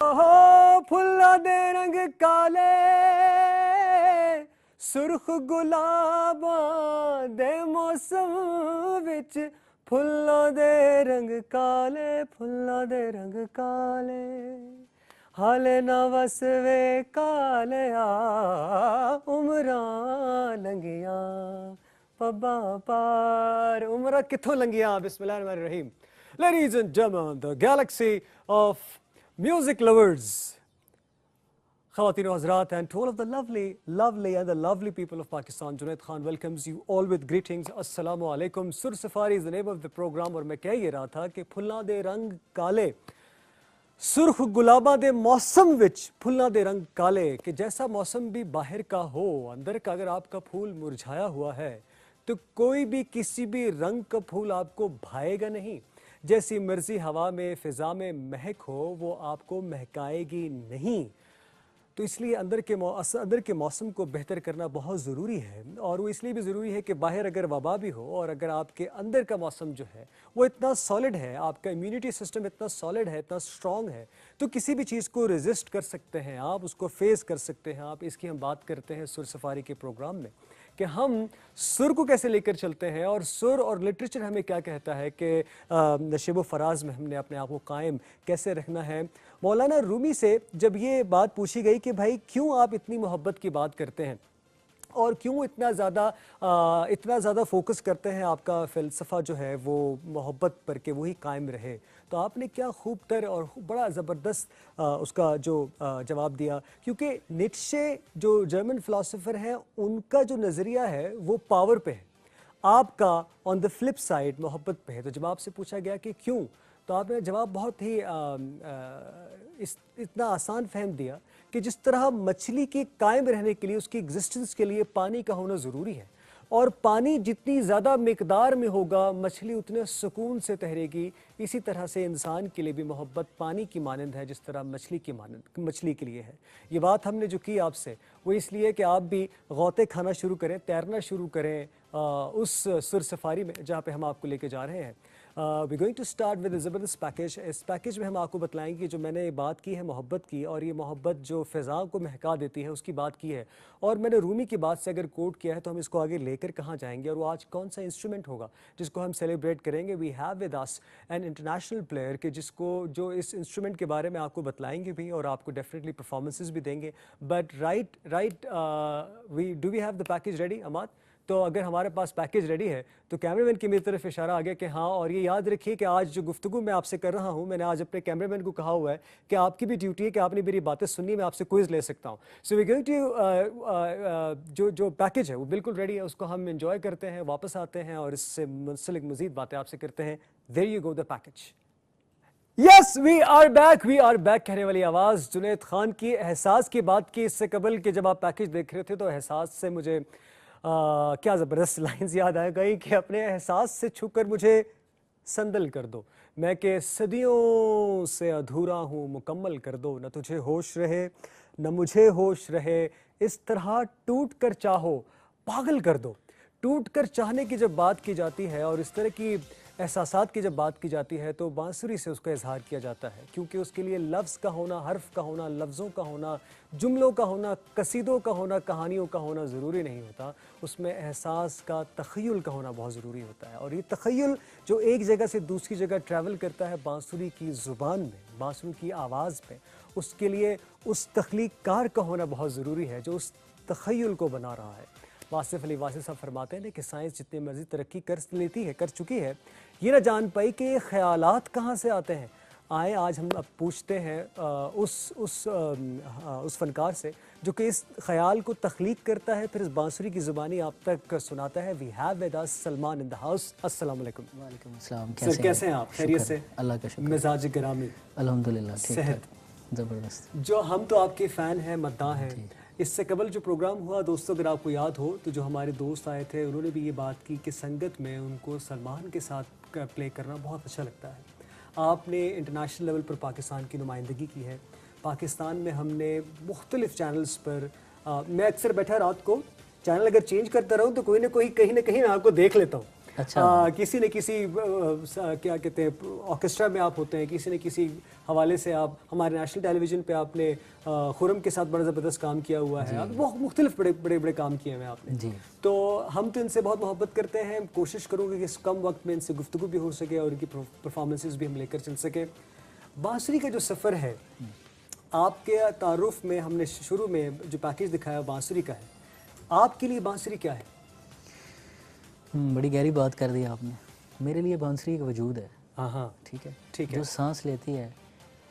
हो फुल्ला दे रंग काले सुर्ख गुलाबां दे मौसम विच फुल्ला दे रंग काले फुल्ला दे रंग काले हाले ना वसवे कालिया उमरां लंघियां पब्बां पार उमरां कित्थों लंघियां बिस्मिल्लाहिर्रहमानिर्रहीम. Ladies and gentlemen, the galaxy of music lovers, Khawateen o Hazrat, and to all of the lovely people of Pakistan, Junaid Khan welcomes you all with greetings. Assalamu alaikum. Sur Safari is the name of the program. और मैं कह ये रहा था कि फुल्लां दे रंग काले सुर्ख गुलाबां दे मौसम विच फुल्लां दे रंग काले, कि जैसा मौसम भी बाहर का हो, अंदर का अगर आपका फूल मुरझाया हुआ है तो कोई भी किसी भी रंग का फूल आपको भाएगा नहीं. जैसी मर्जी हवा में फिजा में महक हो वो आपको महकाएगी नहीं. तो इसलिए अंदर के मौसम को बेहतर करना बहुत ज़रूरी है. और वो इसलिए भी ज़रूरी है कि बाहर अगर वबा भी हो और अगर आपके अंदर का मौसम जो है वो इतना सॉलिड है, आपका इम्यूनिटी सिस्टम इतना सॉलिड है, इतना स्ट्रॉन्ग है, तो किसी भी चीज़ को रेजिस्ट कर सकते हैं आप, उसको फेस कर सकते हैं आप. इसकी हम बात करते हैं सुर सफारी के प्रोग्राम में कि हम सुर को कैसे लेकर चलते हैं और सुर और लिटरेचर हमें क्या कहता है कि नशेब व फराज में हमने अपने आप को कायम कैसे रखना है. मौलाना रूमी से जब ये बात पूछी गई कि भाई क्यों आप इतनी मोहब्बत की बात करते हैं और क्यों इतना ज़्यादा फोकस करते हैं, आपका फ़लसफ़ा जो है वो मोहब्बत पर के वही कायम रहे, तो आपने क्या खूब तर और बड़ा ज़बरदस्त उसका जो जवाब दिया. क्योंकि नीत्शे जो जर्मन फ़िलासफ़र हैं उनका जो नज़रिया है वो पावर पे है, आपका ऑन द फ्लिप साइड मोहब्बत पे है. तो जब आपसे पूछा गया कि क्यों, तो आपने जवाब बहुत ही इतना आसान फहम दिया कि जिस तरह मछली के कायम रहने के लिए, उसकी एग्जिस्टेंस के लिए पानी का होना ज़रूरी है, और पानी जितनी ज़्यादा मिकदार में होगा मछली उतने सुकून से तैरेगी, इसी तरह से इंसान के लिए भी मोहब्बत पानी की मानंद है जिस तरह मछली के लिए है. ये बात हमने जो की आपसे वो इसलिए कि आप भी गौते खाना शुरू करें, तैरना शुरू करें उस सुर सफारी में जहाँ पे हम आपको लेके जा रहे हैं. We going to start with ज़बरदस्त पैकेज. इस पैकेज में हम आपको बताएंगे कि जो मैंने बात की है मोहब्बत की, और ये मोहब्बत जो फ़िज़ा को महका देती है उसकी बात की है, और मैंने रूमी की बात से अगर कोट किया है तो हम इसको आगे लेकर कहाँ जाएंगे और वो आज कौन सा इंस्ट्रूमेंट होगा जिसको हम सेलिब्रेट करेंगे. We have with us an international player के जो इस इंस्ट्रूमेंट के बारे में आपको बतलाएंगे भी और आपको डेफिनेटली परफॉर्मेंसेज भी देंगे. But right we have the package ready अमाद. तो अगर हमारे पास पैकेज रेडी है तो कैमरामैन की मेरी तरफ इशारा आ गया कि हाँ, और ये याद रखिए कि आज जो गुफ्तगू मैं आपसे कर रहा हूँ, मैंने आज अपने कैमरामैन को कहा हुआ है कि आपकी भी ड्यूटी है कि आपने मेरी बातें सुननी, मैं आपसे क्विज ले सकता हूँ. सो वी गोइंग टू जो पैकेज है वो बिल्कुल रेडी है, उसको हम एंजॉय करते हैं, वापस आते हैं और इससे मुंसलिक मज़ीद बातें आपसे करते हैं. There you go the package. Yes we are back कहने वाली आवाज़ जुनैद खान की. एहसास की बात की इससे कबल कि जब आप पैकेज देख रहे थे तो एहसास से मुझे क्या ज़बरदस्त लाइंस याद आ गई कि अपने एहसास से छूकर मुझे संदल कर दो, मैं के सदियों से अधूरा हूँ मुकम्मल कर दो, न तुझे होश रहे न मुझे होश रहे, इस तरह टूट कर चाहो पागल कर दो. टूट कर चाहने की जब बात की जाती है और इस तरह की एहसासात की जब बात की जाती है तो बांसुरी से उसका इजहार किया जाता है, क्योंकि उसके लिए लफ्ज़ का होना, हर्फ का होना, लफ्ज़ों का होना, जुमलों का होना, कसीदों का होना, कहानियों का होना ज़रूरी नहीं होता. उसमें एहसास का तख़य्युल का होना बहुत ज़रूरी होता है. और ये तख़य्युल जो एक जगह से दूसरी जगह ट्रैवल करता है बांसुरी की ज़ुबान में, बांसुरी की आवाज़ में, उसके लिए उस तख्लीक़कार का होना बहुत ज़रूरी है जो उस तख़य्युल को बना रहा है. वासिफ़ अली वासिफ़ साहब फरमाते हैं कि साइंस जितनी मर्ज़ी तरक्की कर चुकी है, ये ना जान पाई कि ये ख़यालात कहाँ से आते हैं. आए आज हम अब पूछते हैं उस फ़नकार से जो कि इस ख़याल को तख्लीक करता है, फिर इस बांसुरी की ज़ुबानी आप तक सुनाता है. We have with us Salman in the house. अस्सलाम वालेकुम. वालेकुम अस्सलाम. कैसे हैं आप? खैरियत से? अल्लाह का शुक्र. मिजाज गिरामी अल्हम्दुलिल्लाह ठीक सेहत ज़बरदस्त. जो हम तो आपके फ़ैन हैं, मद्दाह हैं. इससे कबल जो प्रोग्राम हुआ दोस्तों, अगर आपको याद हो तो जो हमारे दोस्त आए थे उन्होंने भी ये बात की कि संगत में उनको सलमान के साथ प्ले करना बहुत अच्छा लगता है. आपने इंटरनेशनल लेवल पर पाकिस्तान की नुमाइंदगी की है. पाकिस्तान में हमने मुख्तलिफ़ चैनल्स पर मैं अक्सर बैठा रात को चैनल अगर चेंज करता रहूँ तो कोई ना कोई कहीं ना कहीं मैं आपको देख लेता हूँ. अच्छा। किसी न किसी क्या कहते हैं ऑर्केस्ट्रा में आप होते हैं, किसी न किसी हवाले से आप हमारे नेशनल टेलीविजन पे आपने खुरम के साथ बड़ा ज़बरदस्त काम किया हुआ है, आप बहुत मुख्तलिफ बड़े बड़े बड़े काम किए हैं आपने जी। तो हम तो इनसे बहुत मोहब्बत करते हैं, कोशिश करूँगी कि इस कम वक्त में इनसे गुफ्तगू भी हो सके और इनकी परफॉर्मेंसेस भी हम लेकर चल सके। बांसुरी का जो सफ़र है, आपके तारुफ में हमने शुरू में जो पैकेज दिखाया बांसुरी का है, आपके लिए बांसुरी क्या है? बड़ी गहरी बात कर दी आपने। मेरे लिए बांसुरी एक वजूद है। हाँ हाँ ठीक है, ठीक है। जो सांस लेती है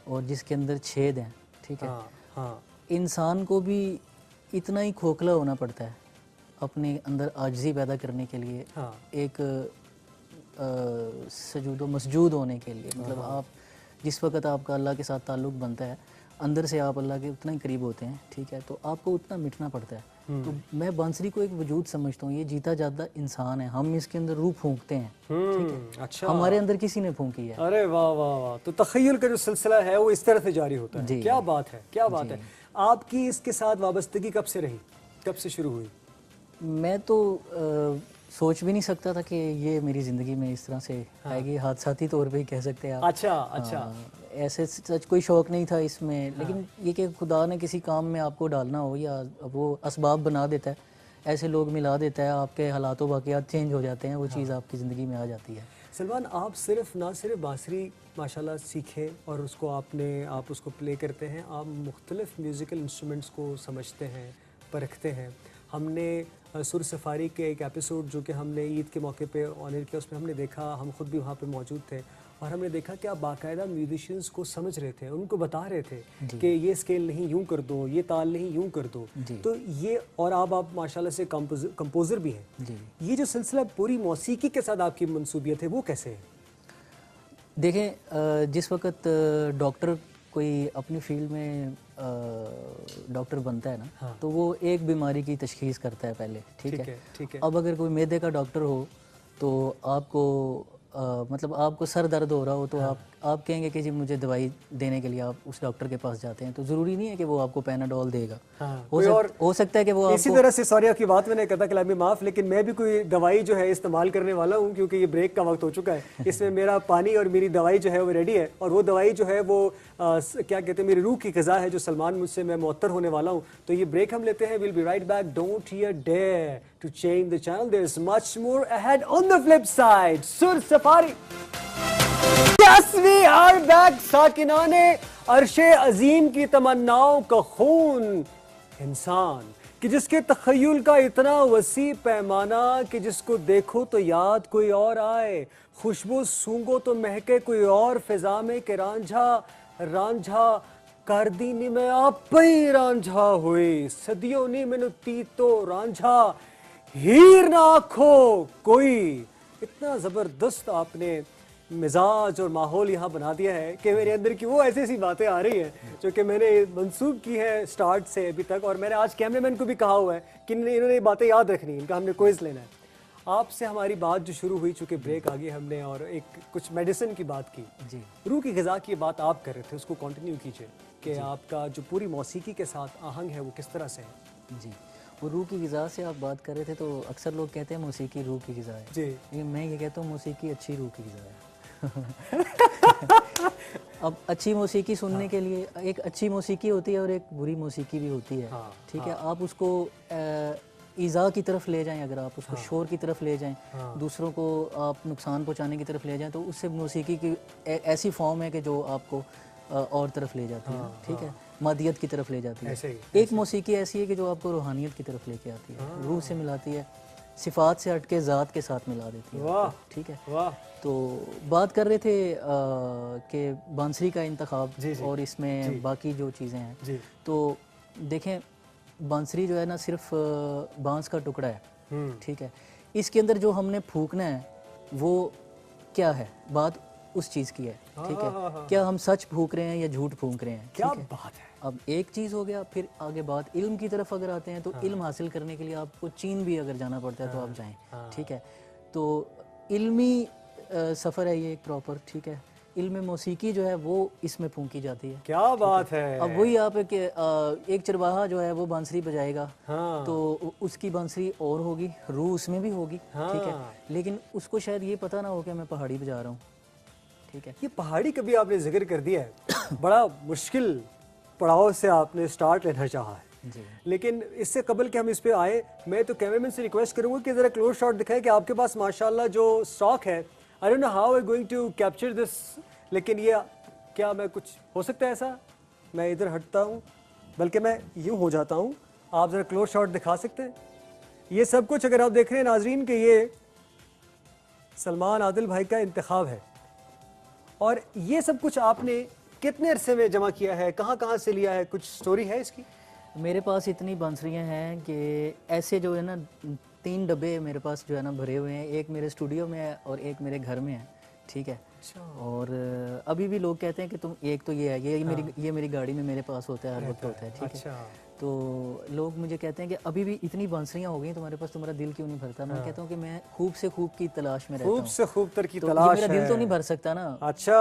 और जिसके अंदर छेद हैं, ठीक है। हाँ हाँ इंसान को भी इतना ही खोखला होना पड़ता है अपने अंदर आजिज़ी पैदा करने के लिए, हाँ एक सजूद व मसजूद होने के लिए। मतलब आप जिस वक्त आपका अल्लाह के साथ ताल्लुक़ बनता है, अंदर से आप अल्लाह के उतना ही करीब होते हैं, ठीक है, तो आपको उतना मिटना पड़ता है। तो मैं बांसुरी को एक वजूद समझता हूँ, ये जीता जाता इंसान है, हम इसके अंदर रूह फूंकते हैं, ठीक है। अच्छा, हमारे अंदर किसी ने फूंकी है। अरे वाह वाह वाह, तो तख़य्युल का जो सिलसिला है वो इस तरह से जारी होता है। जी। क्या बात है, क्या बात है। आपकी इसके साथ वाबस्तगी कब से रही, कब से शुरू हुई? मैं तो सोच भी नहीं सकता था कि ये मेरी ज़िंदगी में इस तरह से आएगी, हादसाती तौर पे ही कह सकते हैं आप। अच्छा अच्छा। ऐसे सच कोई शौक़ नहीं था इसमें, लेकिन ये कि खुदा ने किसी काम में आपको डालना हो या वो असबाब बना देता है, ऐसे लोग मिला देता है, आपके हालात वाक़ियात चेंज हो जाते हैं, वो चीज़ आपकी ज़िंदगी में आ जाती है। सलमान, आप सिर्फ ना सिर्फ बांसुरी माशाल्लाह सीखे और उसको आप उसको प्ले करते हैं, आप मुख्तलिफ म्यूज़िकल इंस्ट्रूमेंट्स को समझते हैं, परखते हैं। हमने सुर सफारी के एक एपिसोड जो कि हमने ईद के मौके पे ऑनर किया, उसमें हमने देखा, हम खुद भी वहाँ पे मौजूद थे और हमने देखा कि आप बाकायदा म्यूजिशियंस को समझ रहे थे, उनको बता रहे थे कि ये स्केल नहीं यूं कर दो, ये ताल नहीं यूं कर दो। तो ये, और आप माशाल्लाह से कंपोज़र भी हैं जी। ये जो सिलसिला पूरी मौसीकी के साथ आपकी मंसूबियत है वो कैसे है? देखें, जिस वक्त डॉक्टर कोई अपनी फील्ड में डॉक्टर बनता है ना, तो वो एक बीमारी की तशखीस करता है पहले, ठीक है। ठीक है। अब अगर कोई मैदे का डॉक्टर हो तो आपको मतलब आपको सर दर्द हो रहा हो तो आप कहेंगे कि जी मुझे दवाई देने के लिए आप उस डॉक्टर के पास जाते हैं, तो ज़रूरी नहीं है कि वो आपको पैनाडोल देगा। हो सकता है कि वो इसी तरह से, सॉरी आपकी बात मैंने कहा कलामी माफ़, लेकिन मैं भी कोई दवाई जो है इस्तेमाल करने वाला हूँ क्योंकि ये ब्रेक का वक्त हो चुका है। इसमें मेरा पानी और मेरी दवाई जो है वो रेडी है और वो दवाई जो है वो क्या कहते हैं, मेरी रूह की ग़िज़ा है जो सलमान मुझसे मैं मुअत्तर होने वाला हूँ। तो ये ब्रेक हम लेते हैं, will be right back. Don't you dare to change the channel, there's much more ahead on the flip side. Sur Safari. Yes, we are back. साकिनाने अर्शे अजीम की तमन्नाओं का खून इंसान कि जिसके तख़य्युल का इतना वसी पैमाना कि जिसको देखो तो याद कोई और आए, खुशबू सूंघो तो महके कोई और फिजा में कि रांझा रांझा कर दी नी मैं आप ही रांझा हुई, सदियों नी मैनू तीतो रांझा हीर ना आखो कोई। इतना ज़बरदस्त आपने मिजाज और माहौल यहाँ बना दिया है कि मेरे अंदर की वो ऐसी ऐसी बातें आ रही हैं जो कि मैंने मंसूब की है स्टार्ट से अभी तक, और मैंने आज कैमरामैन को भी कहा हुआ है कि इन्होंने ये बातें याद रखनी, इनका हमने क्विज लेना है। आपसे हमारी बात जो शुरू हुई, चूँकि ब्रेक आ गई हमने और एक कुछ मेडिसिन की बात की जी, रूह की ग़िज़ा की बात आप कर रहे थे, उसको कंटिन्यू कीजिए कि आपका जो पूरी मौसीकी के साथ आहंग है वो किस तरह से है। जी, वो रूह की ग़िज़ा से आप बात कर रहे थे, तो अक्सर लोग कहते हैं मौसीकी रूह की ग़िज़ा है जी, लेकिन मैं ये कहता हूँ मौसीकी अच्छी रूह की ग़िज़ा है। अब अच्छी मौसीकी सुनने के लिए एक अच्छी मौसीकी होती है और एक बुरी मौसीकी भी होती है, ठीक है। आप उसको ईज़ा की तरफ ले जाएं, अगर आप उसको शोर की तरफ ले जाएं, दूसरों को आप नुकसान पहुंचाने की तरफ ले जाएं, तो उससे मौसीकी की ऐसी फॉर्म है कि जो आपको और तरफ ले जाती है, ठीक है, मादियत की तरफ ले जाती है। एक मौसीकी ऐसी है कि जो आपको रूहानियत की तरफ लेके आती है, रूह से मिलाती है, सिफात से हट के ज़ात के साथ मिला देती है, ठीक है। तो बात कर रहे थे कि बांसुरी का इंतखाब और इसमें बाकी जो चीज़ें हैं, तो देखें बांसुरी जो है ना सिर्फ बांस का टुकड़ा है, ठीक है। इसके अंदर जो हमने फूकना है वो क्या है, बात उस चीज़ की है, ठीक है। क्या हम सच फूक रहे हैं या झूठ फूक रहे हैं, क्या बात है। अब एक चीज़ हो गया, फिर आगे बात इल्म की तरफ अगर आते हैं तो इल्म हासिल करने के लिए आपको चीन भी अगर जाना पड़ता है तो आप जाएं, ठीक है। तो इल्मी सफ़र है ये एक प्रॉपर, ठीक है। इल्म मौसीकी जो है वो इसमें फूंकी जाती है। क्या बात है। अब वही आप एक चरवाहा जो है वो बांसुरी बजाएगा, हाँ। तो उसकी बांसुरी और होगी, रूह उसमें भी होगी, ठीक है, हाँ। लेकिन उसको शायद ये पता ना हो कि मैं पहाड़ी बजा रहा हूँ, ठीक है। ये पहाड़ी कभी आपने जिक्र कर दिया है, बड़ा मुश्किल पड़ाव से आपने स्टार्ट लेना चाहा है जी। लेकिन इससे कबल कि हम इस पे आए, मैं तो कैमरामैन से रिक्वेस्ट करूंगा कि जरा क्लोज शॉट दिखाएं कि आपके पास माशाल्लाह जो स्टॉक है, I don't know how I going to capture this, लेकिन ये क्या मैं कुछ हो सकता है ऐसा, मैं इधर हटता हूँ, बल्कि मैं यूँ हो जाता हूँ, आप ज़रा क्लोज शॉट दिखा सकते हैं। ये सब कुछ अगर आप देख रहे हैं नाजरीन कि ये सलमान आदिल भाई का इंतखाब है, और ये सब कुछ आपने कितने अरसे में जमा किया है, कहाँ कहाँ से लिया है, कुछ स्टोरी है इसकी? मेरे पास इतनी बांसुरियाँ हैं कि ऐसे जो है ना 3 डब्बे मेरे पास जो है ना भरे हुए हैं, एक मेरे स्टूडियो में है और एक मेरे घर में है, ठीक है। और अभी भी लोग कहते हैं कि तुम, एक तो ये है, ये मेरी गाड़ी में मेरे पास होता है, हर वक्त होता है, ठीक है। तो लोग मुझे कहते हैं कि अभी भी इतनी बांसुरियाँ हो गई तुम्हारे पास, तुम्हारा दिल क्यों नहीं भरता? मैं कहता हूँ कि मैं खूब से खूब की तलाश में रहता हूँ, खूब से खूब तर की तो तलाश ये मेरा है। दिल तो नहीं भर सकता ना। अच्छा,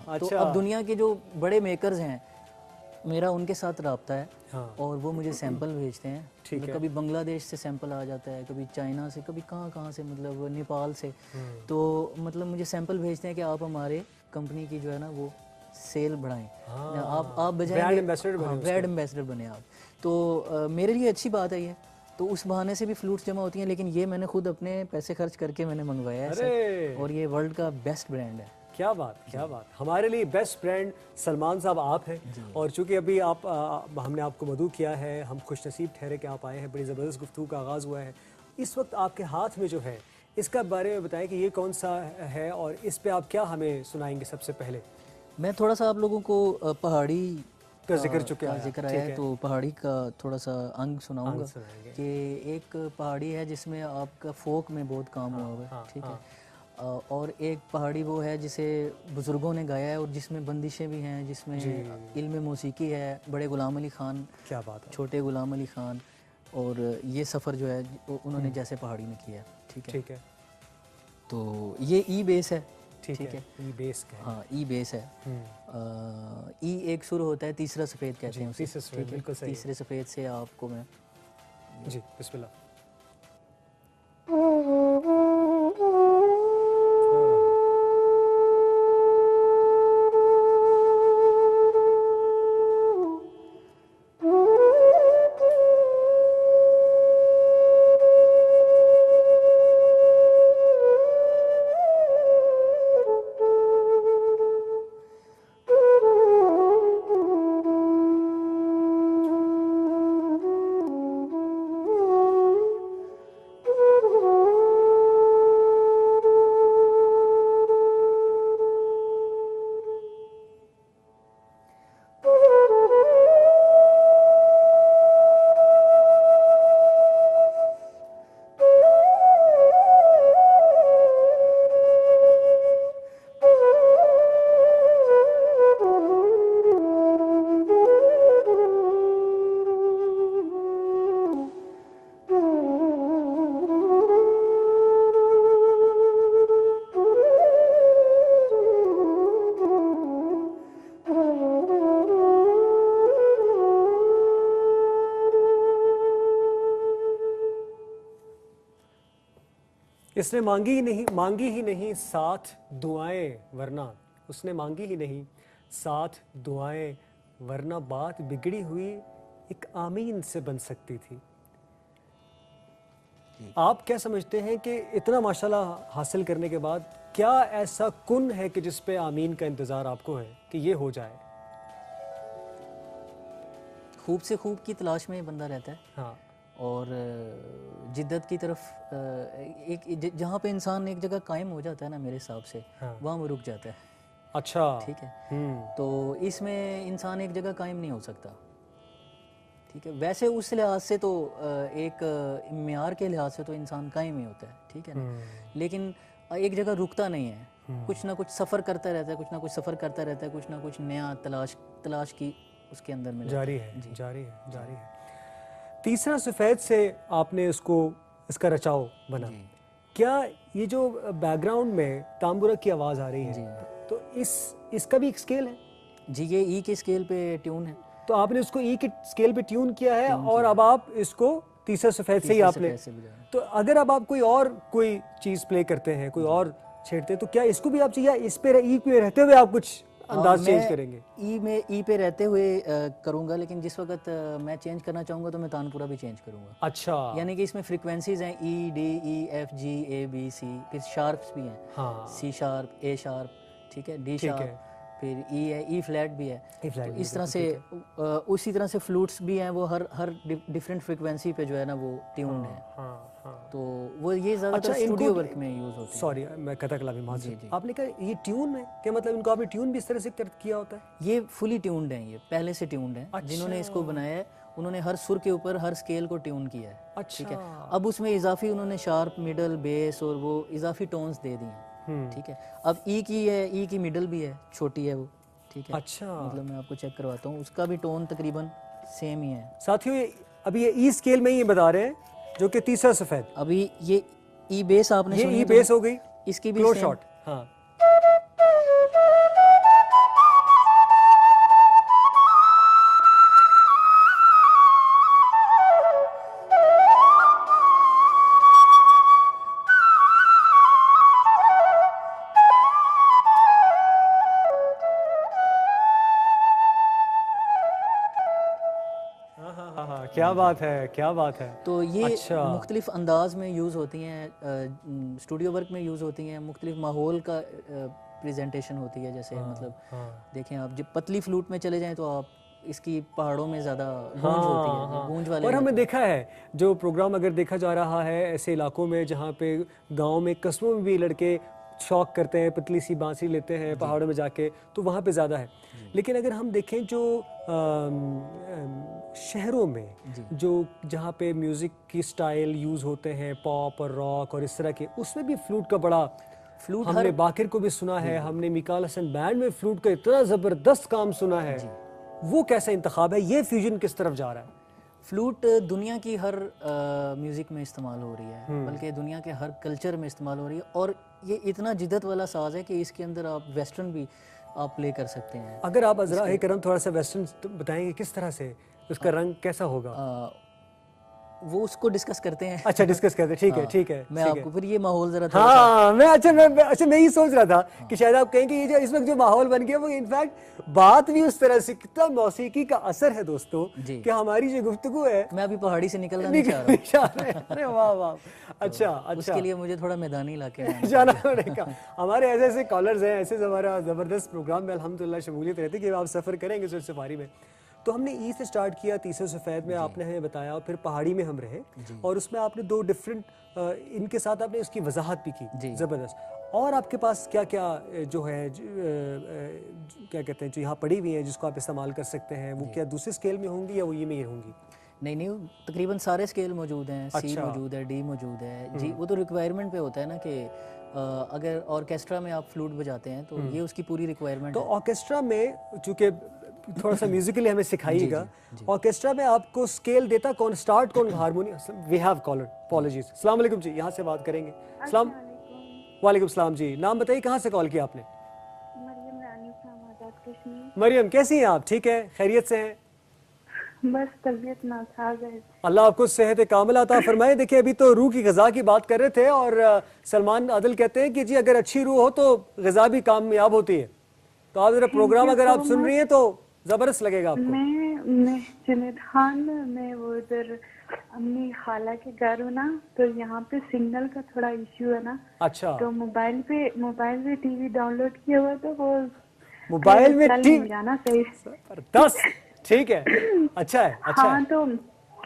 हाँ, तो अब दुनिया के जो बड़े मेकर्स हैं, मेरा उनके साथ रब्ता है, हाँ। और वो मुझे सैंपल भेजते हैं, ठीक है। कभी बांग्लादेश से सैंपल आ जाता है, कभी चाइना से, कभी कहाँ से, मतलब नेपाल से, तो मतलब मुझे सैंपल भेजते हैं कि आप हमारे कंपनी की जो है ना वो सेल बढ़ाएं, आप बजाएंगे, ब्रांड एम्बेसडर बने, ब्रांड एम्बेसडर बने आप, तो मेरे लिए अच्छी बात है ये। तो उस बहाने से भी फ्लूट्स जमा होती हैं, लेकिन ये मैंने खुद अपने पैसे खर्च करके मैंने मंगवाया है, और ये वर्ल्ड का बेस्ट ब्रांड है। क्या बात, क्या बात। हमारे लिए बेस्ट ब्रांड सलमान साहब आप हैं, और चूंकि अभी आप हमने आपको मदऊ किया है, हम खुशनसीब ठहरे कि आप आए हैं, बड़ी ज़बरदस्त गुफ्तगू का आगाज़ हुआ है। इस वक्त आपके हाथ में जो है, इसका बारे में बताएं कि ये कौन सा है और इस पे आप क्या हमें सुनाएंगे। सबसे पहले मैं थोड़ा सा आप लोगों को पहाड़ी का जिक्र आया है, तो पहाड़ी का थोड़ा सा अंग सुनाऊंगा सुनाएंगे। कि एक पहाड़ी है जिसमें आपका फोक में बहुत काम हुआ हुआ है, ठीक है, और एक पहाड़ी वो है जिसे बुज़ुर्गों ने गाया है और जिसमें बंदिशें भी हैं, जिसमें इल्म मौसीकी है, बड़े गुलाम अली ख़ान, क्या बात है, छोटे गुलाम अली ख़ान, और ये सफ़र जो है उन्होंने जैसे पहाड़ी में किया है, ठीक है। तो ये ई बेस है, ठीक है, ई बेस का है। हाँ, ई बेस है। ई एक सुर होता है, तीसरा सफ़ेद कहते हैं उसे, ठीक है। तीसरे सफ़ेद से आपको मैं जी बिस्मिल्लाह। इसने मांगी ही नहीं साथ दुआएं, वरना उसने मांगी ही नहीं साथ दुआएं, वरना बात बिगड़ी हुई एक आमीन से बन सकती थी। आप क्या समझते हैं कि इतना माशाल्लाह हासिल करने के बाद क्या ऐसा कुन है कि जिस पे आमीन का इंतज़ार आपको है कि ये हो जाए? खूब से खूब की तलाश में बंदा रहता है, हाँ, और जिद्दत की तरफ एक जहाँ पे इंसान एक जगह कायम हो जाता है ना, मेरे हिसाब से वहाँ वो रुक जाता है। अच्छा, ठीक है। तो इसमें इंसान एक जगह कायम नहीं हो सकता, ठीक है। वैसे उस लिहाज से तो एक म्यार के लिहाज से तो इंसान कायम ही होता है, ठीक है ना, लेकिन एक जगह रुकता नहीं है, कुछ ना कुछ सफ़र करता रहता है, कुछ ना कुछ सफ़र करता रहता है, कुछ ना कुछ नया तलाश की उसके अंदर में जारी है। तीसरा सफ़ेद से आपने इसका रचाव बना। क्या ये जो बैकग्राउंड में तांबुरा की आवाज़ आ रही है, तो इसका भी एक स्केल है? जी, ये ई के स्केल पे ट्यून है। तो आपने उसको ई के स्केल पे ट्यून किया है और अब आप इसको तीसरा सफेद से ही आपने, तो अगर अब आप कोई चीज प्ले करते हैं, कोई और छेड़ते हैं, तो क्या इसको भी आप चाहिए इस पे ई पे रहते हुए आप कुछ अंदाज चेंज करेंगे? ई पे रहते हुए करूंगा, लेकिन जिस वक्त मैं चेंज करना चाहूंगा तो मैं तानपुरा भी चेंज करूंगा। अच्छा, यानी कि इसमें फ्रीक्वेंसीज हैं E D E F G A B C, फिर शार्प्स भी हैं। हाँ, सी शार्प, ए शार्प, ठीक है, डी शार्प, फिर ई है, ई फ्लैट भी है। तो इस तरह से उसी तरह से फ्लूट्स भी हैं, वो हर डिफरेंट फ्रीक्वेंसी पे जो है ना वो ट्यून है। तो वो ये ज़्यादातर स्टूडियो वर्क में यूज़ होते हैं। सॉरी, मैं कथक लाभी माजूद, आपने कहा ये ट्यून है, क्या मतलब इनको आपने ट्यून भी इस तरह से किया होता है? ये फुली ट्यून्ड है, ये पहले से ट्यून्ड है। अच्छा। जिन्होंने इसको बनाया है उन्होंने हर सुर के ऊपर हर स्केल को ट्यून किया है। अच्छा। ठीक है, अब उसमें इजाफी उन्होंने शार्प, मिडल, बेस और वो इजाफी टोन्स दे दिए हैं। ठीक है, अब ई की है, ई की मिडल भी है, छोटी है वो। ठीक है, अच्छा, मतलब मैं आपको चेक करवाता हूँ, उसका भी टोन तकरीबन सेम ही है। साथियों अभी ये ई स्केल में ये बता रहे हैं जो कि तीसरा सफेद। अभी ये ई बेस आपने ये ई बेस हो गई, इसकी भी क्लोज शॉट। हाँ, क्या बात है, क्या बात है। तो ये अच्छा, मुख्तलिफ अंदाज में यूज़ होती हैं, स्टूडियो वर्क में यूज़ होती हैं, मुख्तलिफ माहौल का प्रेजेंटेशन होती है। जैसे मतलब देखें आप, जब पतली फ्लूट में चले जाएं तो आप इसकी पहाड़ों में ज़्यादा गूंज होती है, गूंज वाले। और हमें देखा है जो प्रोग्राम अगर देखा जा रहा है ऐसे इलाकों में जहाँ पे गाँव में, कस्बों में भी लड़के शौक करते हैं, पतली सी बांसुरी लेते हैं पहाड़ों में जाके, तो वहाँ पे ज़्यादा है। लेकिन अगर हम देखें जो शहरों में जो जहाँ पे म्यूज़िक की स्टाइल यूज़ होते हैं, पॉप और रॉक और इस तरह के, उसमें भी फ्लूट का बड़ा फ्लूट, हमने बाकिर को भी सुना है, हमने मिकाल हसन बैंड में फ्लूट का इतना ज़बरदस्त काम सुना है। वो कैसा इंतखाब है, ये फ्यूजन किस तरफ जा रहा है? फ्लूट दुनिया की हर म्यूज़िक में इस्तेमाल हो रही है, बल्कि दुनिया के हर कल्चर में इस्तेमाल हो रही है। और ये इतना जिद्दत वाला साज है कि इसके अंदर आप वेस्टर्न भी आप प्ले कर सकते हैं। अगर आप अजरा करम थोड़ा सा वेस्टर्न बताएंगे, किस तरह से उसका रंग कैसा होगा? वो उसको डिस्कस करते हैं। अच्छा, डिस्कस करते हैं, ठीक है, ठीक है। मैं आपको फिर ये माहौल जरा हाँ, मैं ही सोच रहा था कि शायद आप कहेंगे ये जो इस वक्त जो माहौल बन गया वो इनफैक्ट बात भी उस तरह से, कितना मौसीकी का असर है दोस्तों कि हमारी जो गुफ्तगू है। मैं अभी पहाड़ी से निकलना नहीं चाह रहा। अरे वाह वाह, अच्छा अच्छा, उसके लिए मुझे थोड़ा मैदानी इलाके में जाना पड़ेगा। हमारे ऐसे ऐसे कॉलर्स हैं, ऐसे हमारा ज़बरदस्त प्रोग्राम में अल्हम्दुलिल्लाह शमूलियत रहती है कि आप सफ़र करेंगे इस सफारी में। तो हमने ई से स्टार्ट किया, तीसरे सफ़ेद में आपने हमें बताया, और फिर पहाड़ी में हम रहे, और उसमें आपने दो डिफरेंट इनके साथ आपने उसकी वजाहत भी की, ज़बरदस्त। और आपके पास क्या क्या जो है क्या कहते हैं जो यहाँ पड़ी हुई हैं जिसको आप इस्तेमाल कर सकते हैं, वो क्या दूसरे स्केल में होंगी या वो ये में ही होंगी? नहीं, तकरीबन सारे स्केल मौजूद हैं। सी मौजूद है, डी मौजूद है जी। वो तो रिक्वायरमेंट पे होता है ना कि अगर ऑर्केस्ट्रा में आप फ्लूट बजाते हैं तो ये उसकी पूरी रिक्वायरमेंट तो है। ऑर्केस्ट्रा में चूँकि थोड़ा सा म्यूजिकली हमें सिखाइएगा, ऑर्केस्ट्रा में आपको स्केल देता कौन, स्टार्ट कौन, harmonium? We have caller, apologies. अस्सलाम वालेकुम जी, यहाँ से बात करेंगे। अस्सलाम वालेकुम सलाम जी, नाम बताइए, कहाँ से कॉल किया आपने? मरियम रानी फ्रॉम आजाद कश्मीर। मरियम, कैसी हैं आप? ठीक है, खैरियत से हैं? बस तबीयत नासाज है। अल्लाह आपको सेहत कामिल अता फरमाए। देखिए अभी तो रूह की ग़िज़ा की बात कर रहे थे और सलमान आदिल कहते हैं कि जी अगर अच्छी रूह हो तो ग़िज़ा भी कामयाब होती है। तो आप जरा प्रोग्राम अगर आप सुन रही हैं तो ज़बरदस्त लगेगा आपको। मैं जुनैद खान, मैं वो इधर अपनी खाला के घर हूँ ना, तो यहाँ पे सिग्नल का थोड़ा इश्यू है ना। अच्छा, तो मोबाइल पे टीवी डाउनलोड किया हुआ, तो वो मोबाइल में टीवी जाना सही। जबरदस्त, ठीक है, अच्छा है, अच्छा हाँ है। तो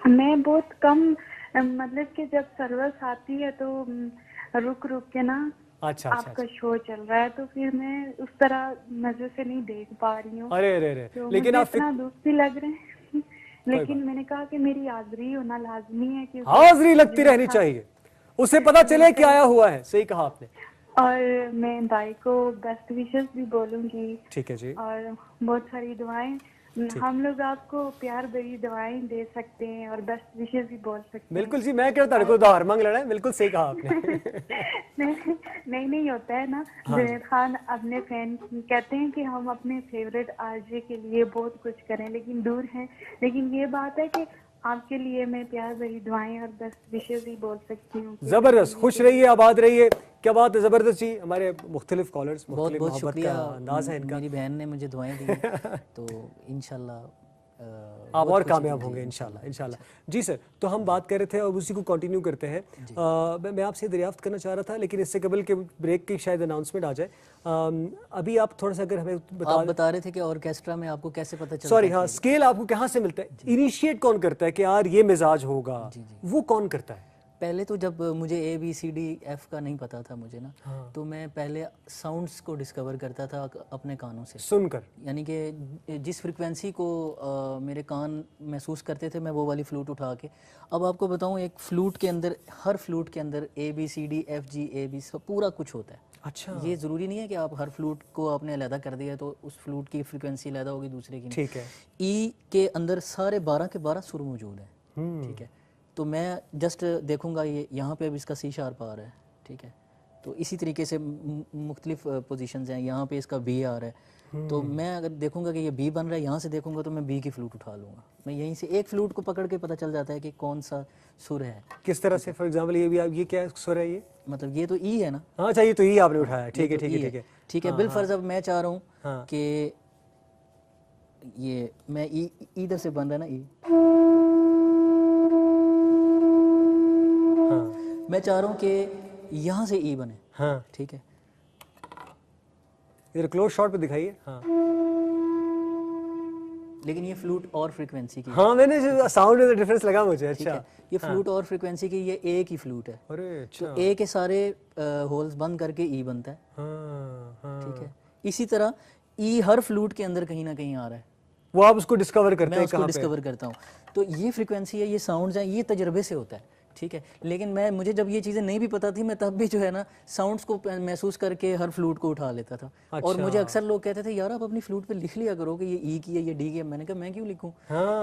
मैं बहुत कम, मतलब कि जब सर्विस आती है तो रुक के ना अच्छा, आपका शो चल रहा है, तो फिर मैं उस तरह नजर से नहीं देख पा रही हूँ। अरे अरे अरे, तो लेकिन मुझे आप इतना दुख भी लग रहे हैं लेकिन मैंने कहा कि मेरी हाजिरी होना लाजमी है, कि हाजिरी लगती रहनी चाहिए, उसे पता चले कि आया हुआ है। सही कहा आपने। और मैं दाई को बेस्ट विशेस भी बोलूंगी। ठीक है जी। और बहुत सारी दुआएं हम लोग आपको प्यार भरी दुआएं दे सकते हैं और बेस्ट विशेस भी बोल सकते हैं। बिल्कुल जी, मैं कहता को उधार मांग लड़ा है, बिल्कुल सही कहा आपने। नहीं होता है ना। जुनैद खान अपने फैन कहते हैं कि हम अपने फेवरेट आरजे के लिए बहुत कुछ करें लेकिन दूर हैं, लेकिन ये बात है कि आपके लिए मैं प्यार भरी दुआएं और बेस्ट विशेस भी बोल सकती हूँ। जबरदस्त, खुश रहिए, आबाद रहिए। क्या बात है, जबरदस्त जी। हमारे मुख्तलिफ कॉलर्स, बहुत मुख्तलिफ बहुत मोहब्बत शुक्रिया। का अंदाज है इनका। मेरी बहन ने मुझे दुआएं दी हैं, तो इंशाल्लाह आप और कामयाब होंगे इंशाल्लाह, इंशाल्लाह। जी सर, तो हम बात कर रहे थे और उसी को कंटिन्यू करते हैं। मैं आपसे दरियाफ्त करना चाह रहा था, लेकिन इससे कबल के ब्रेक की शायद अनाउंसमेंट आ जाए। अभी आप थोड़ा सा अगर हमें आप बता रहे थे कि ऑर्केस्ट्रा में आपको कैसे पता चलता सॉरी है हाँ, स्केल आपको कहाँ से मिलता है? इनिशिएट कौन करता है कि यार ये मिजाज होगा, वो कौन करता है? पहले तो जब मुझे ABCDF का नहीं पता था मुझे ना, तो मैं पहले साउंड्स को डिस्कवर करता था अपने कानों से सुनकर, यानी कि जिस फ्रिक्वेंसी को मेरे कान महसूस करते थे मैं वो वाली फ्लूट उठा के। अब आपको बताऊं, एक फ्लूट के अंदर, हर फ्लूट के अंदर ABCDFGAB सब पूरा कुछ होता है। अच्छा, ये ज़रूरी नहीं है कि आप हर फ्लूट को आपने अलहदा कर दिया तो उस फ्लूट की फ्रिक्वेंसी अलहदा होगी, दूसरे की नहीं। ठीक है। ई के अंदर सारे 12 के 12 सुर मौजूद हैं, ठीक है। तो मैं जस्ट देखूंगा ये यहाँ पे अब इसका C शार्प आ रहा है, ठीक है। तो इसी तरीके से मुख्तलिफ पोजीशंस हैं, यहाँ पे इसका B आ रहा है। तो मैं अगर देखूंगा कि ये B बन रहा है, यहाँ से देखूंगा तो मैं B की फ्लूट उठा लूँगा। मैं यहीं से एक फ्लूट को पकड़ के पता चल जाता है कि कौन सा सुर है। किस तरह से? फॉर एग्जांपल ये भी, आप ये क्या सुर है ये? मतलब ये तो ई है ना। हाँ चाहिए, तो ये आपने उठाया, ठीक है तो ठीक है ई ठीक है ठीक है। बिलफर्ज अब मैं चाह रहा हूँ हाँ। कि ये मैं ई इधर से बन रहा है ना, ई मैं चाह रहा हूँ कि यहाँ से ई बने, हाँ, ठीक है। इधर क्लोज शॉट पे दिखाइए। हाँ लेकिन ये फ्लूट और फ्रीक्वेंसी की है, हाँ, मैंने साउंड में डिफरेंस लगा मुझे। ठीक अच्छा, है। ये फ्लूट और फ्रीक्वेंसी की, ये ए की फ्लूट है। अरे अच्छा, तो ए के सारे होल्स बंद करके ई बनता है, हाँ हाँ, ठीक है। इसी तरह ई हर फ्लूट के अंदर कहीं ना कहीं आ रहा है, वो आप उसको डिस्कवर करते मैं हैं उसको कहाँ पे? डिस्कवर करता हूँ। तो ये फ्रीक्वेंसी है, ये साउंड्स हैं, ये तजर्बे से होता है, ठीक है। लेकिन मुझे जब ये चीज़ें नहीं भी पता थी, मैं तब भी जो है ना साउंड्स को महसूस करके हर फ्लूट को उठा लेता था। और मुझे अक्सर लोग कहते थे यार आप अपनी फ्लूट पे लिख लिया करो कि ये ई की है, ये डी की है। मैंने कहा मैं क्यों लिखूं?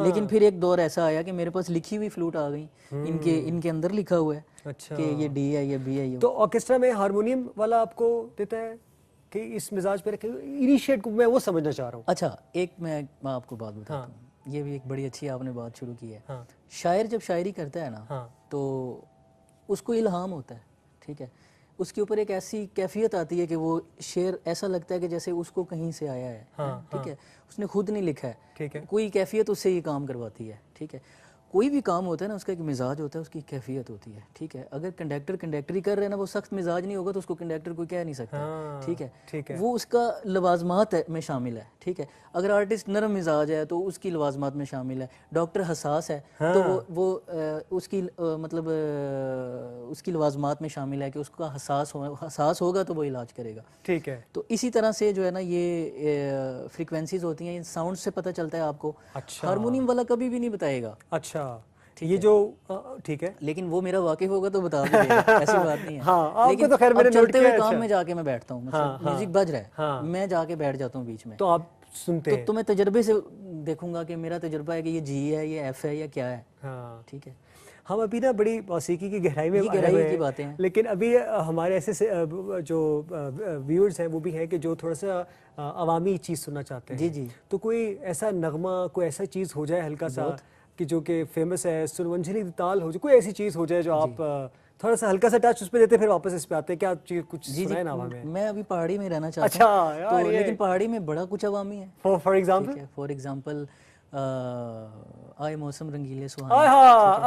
लेकिन फिर एक दौर ऐसा आया कि मेरे पास लिखी हुई फ्लूट आ गई, इनके अंदर लिखा हुआ है अच्छा, कि ये डी है, ये बी है, ये। तो ऑर्केस्ट्रा में हारमोनियम वाला आपको देता है कि इस मिजाज पे रखे? इनिशिएट को मैं वो समझना चाह रहा हूँ। अच्छा, एक मैं आपको बात बताता हूँ, ये भी एक बड़ी अच्छी आपने बात शुरू की है। शायर जब शायरी करता है ना, तो उसको इल्हाम होता है, ठीक है। उसके ऊपर एक ऐसी कैफियत आती है कि वो शेर ऐसा लगता है कि जैसे उसको कहीं से आया है, ठीक है। उसने खुद नहीं लिखा है, ठीक है। कोई कैफियत उससे ये काम करवाती है, ठीक है। कोई भी काम होता है ना, उसका एक मिजाज होता है, उसकी कैफियत होती है, ठीक है। अगर कंडक्टर कंडक्टरी कर रहे हैं ना, वो सख्त मिजाज नहीं होगा तो उसको कंडक्टर कोई कह नहीं सकता, ठीक है। ठीक है, वो उसका लवाजमात में शामिल है, ठीक है। अगर आर्टिस्ट नरम मिजाज है तो उसकी लवाजमात में शामिल है। डॉक्टर हसास है तो वो उसकी मतलब उसकी लवाजमात में शामिल है कि उसका हसास होगा तो वो इलाज करेगा, ठीक है। तो इसी तरह से जो है ना ये फ्रीक्वेंसीज होती हैं, साउंड से पता चलता है आपको। अच्छा, हारमोनियम वाला कभी भी नहीं बताएगा। अच्छा, ये जो ठीक है, लेकिन वो मेरा वाकिफ होगा तो बता भी देगा, ऐसी बात नहीं है। हाँ, आपको लेकिन तो खैर मैंने अब नोट चलते हुए किया। काम अच्छा, में जाके मैं बैठता हूँ, मतलब म्यूजिक बज रहा है, मैं जाके बैठ जाता हूँ बीच में, तो आप सुनते हैं? तो मैं तजर्बे से देखूंगा कि मेरा तजर्बा है कि ये जी है, ये एफ है, या क्या है, हाँ, ठीक है। हम अभी ना बड़ी मौसीकी की गहराई में ये आए गहराई हुए की हैं, बातें हैं। लेकिन अभी हमारे ऐसे जो व्यूअर्स हैं वो भी हैं कि जो थोड़ा सा अवामी चीज़ सुनना चाहते हैं। जी जी। तो कोई ऐसा नगमा, कोई ऐसा चीज़ हो जाए हल्का सा कि जो कि फेमस है, सुरवंजनी ताल हो जाए, कोई ऐसी चीज़ हो जाए जो आप थोड़ा सा हल्का सा टच उस पर देते फिर वापस इस पे आते हैं, क्या चीज़ कुछ सुनाए ना हमें? मैं अभी पहाड़ी में रहना चाहता अच्छा हूँ, यार, तो ये लेकिन पहाड़ी में बड़ा कुछ अवामी है, फॉर एग्जाम्पल, ठीक है। फॉर एग्जाम्पल आए मौसम रंगीले आहा सुहाने,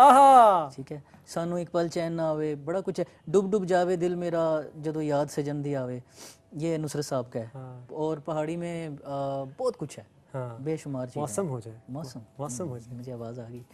आहा, ठीक है। सानू एक पल चैन ना आवे, बड़ा कुछ है। डुब डुब जावे दिल मेरा जदों याद सजन दी आवे, ये नुसरत साहब का है। और पहाड़ी में बहुत कुछ है, बेशुमार चीज़ें। मौसम हो जाए, मौसम हो जाए। मुझे आवाज़ आ गई।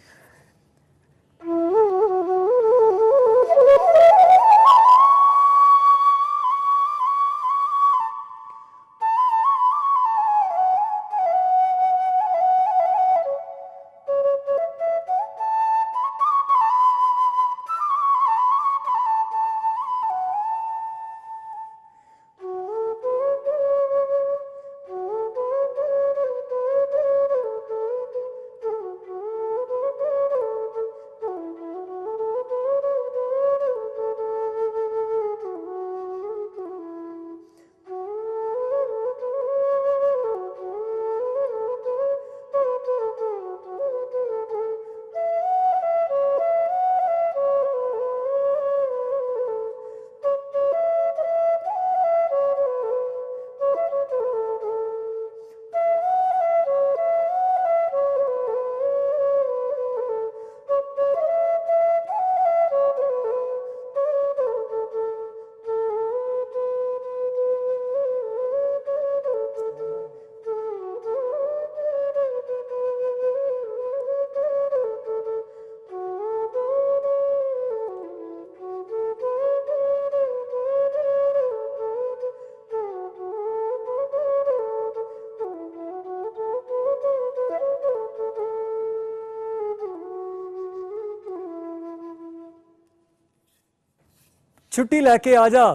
छुट्टी लेके आ जा।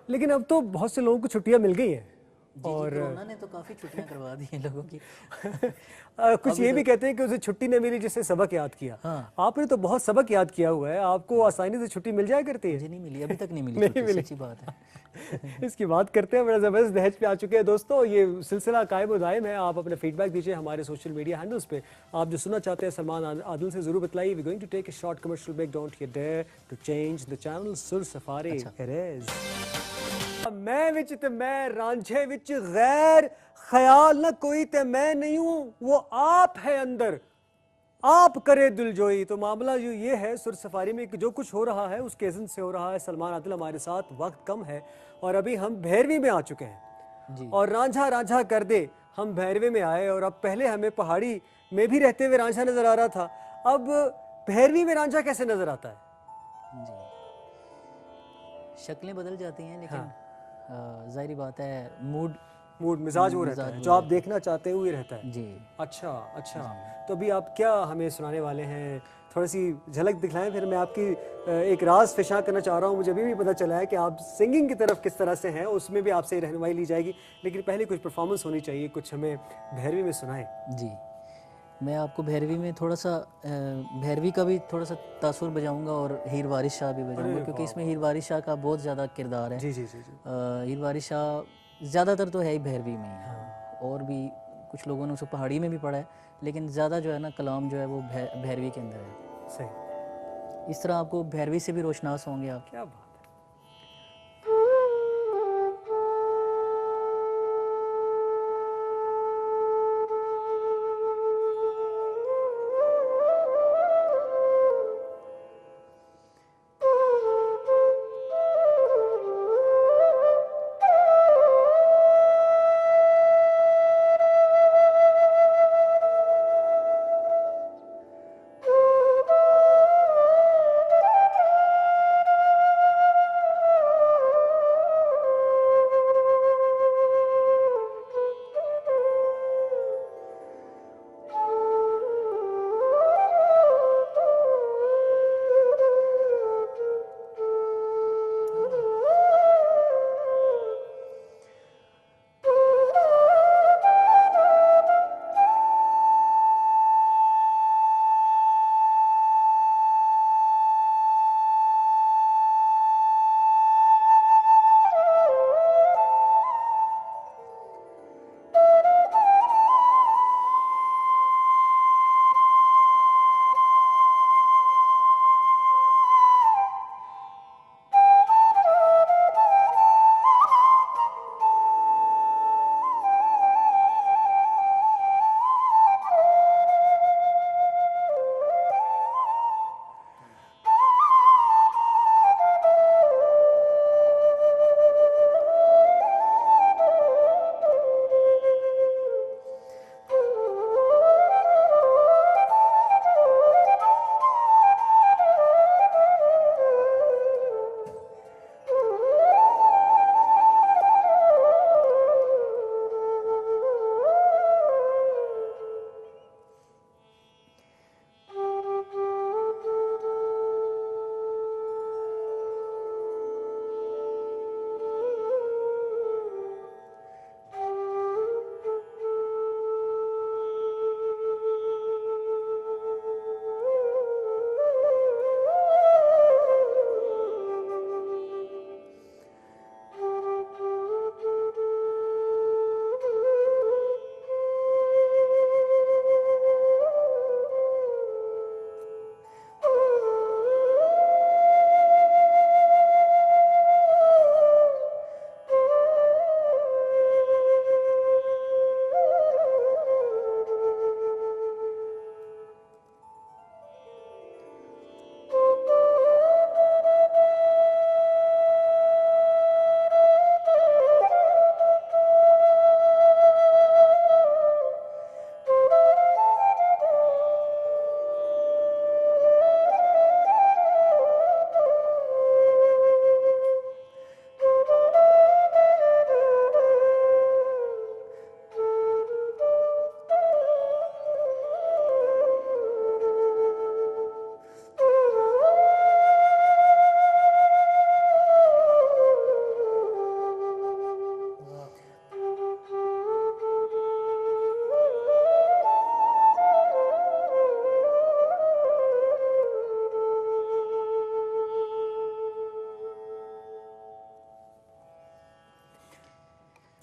लेकिन अब तो बहुत से लोगों को छुट्टियां मिल गई हैं और कोरोना ने तो काफी छुट्टियां करवा दी हैं लोगों की। कुछ ये भी कहते हैं कि उसे छुट्टी नहीं मिली जिससे सबक याद किया। हाँ। आपने तो बहुत सबक याद किया हुआ है, आपको आसानी से छुट्टी मिल जाया करती है। मुझे नहीं मिली, अभी तक नहीं मिली नहीं छुट्टी, मिली। सच्ची बात है। इसकी बात करते हैं, बड़ा जबरदस्त दहेज पे आ चुके हैं दोस्तों। ये सिलसिला कायम व दायम है। आप अपने फीडबैक दीजिए हमारे सोशल मीडिया हैंडल्स पे। आप जो सुनना चाहते हैं सलमान आदिल से जरूर बताइए। We going to take a short commercial break, don't you dare to change the channel. Sur safari इट मैं विच ते मैं रांझे विच गैर ख्याल ना कोई ते मैं नहीं हूं, वो आप है अंदर, आप करे दिलजोई। तो मामला जो ये है सुर सफारी में कि जो कुछ हो रहा है उसके एजेंट से हो रहा है। सलमान आदिल हमारे साथ, वक्त कम है और अभी हम भैरवी में आ चुके हैं जी। और रांझा रांझा कर दे हम भैरवी में आए। और अब पहले हमें पहाड़ी में भी रहते हुए रांझा नजर आ रहा था, अब भैरवी में रांझा कैसे नजर आता है? जी, शक्लें बदल जाती हैं, लेकिन जाहिर बात है मूड मिजाज वो रहता है, जो आप देखना चाहते हैं वो ही रहता है। जी। अच्छा अच्छा, तो अभी आप क्या हमें सुनाने वाले हैं? थोड़ी सी झलक दिखलाएं, फिर मैं आपकी एक राज फिशा करना चाह रहा हूँ। मुझे अभी भी पता चला है कि आप सिंगिंग की तरफ किस तरह से हैं, उसमें भी आपसे रहनुमाई ली जाएगी। लेकिन पहले कुछ परफॉर्मेंस होनी चाहिए, कुछ हमें भैरवी में सुनाएं। जी, मैं आपको भैरवी में थोड़ा सा भैरवी का भी थोड़ा सा तासुर बजाऊंगा और हीर वारिस शाह भी बजाऊंगा, क्योंकि इसमें हीर वारिस शाह का बहुत ज़्यादा किरदार है। जी जी जी जी। हीर वारिस शाह ज़्यादातर तो है ही भैरवी में ही है, और भी कुछ लोगों ने उसे पहाड़ी में भी पढ़ा है, लेकिन ज़्यादा जो है ना कलाम जो है वो भैरवी के अंदर है। सही, इस तरह आपको भैरवी से भी रोशनास होंगे आप। क्या बात है।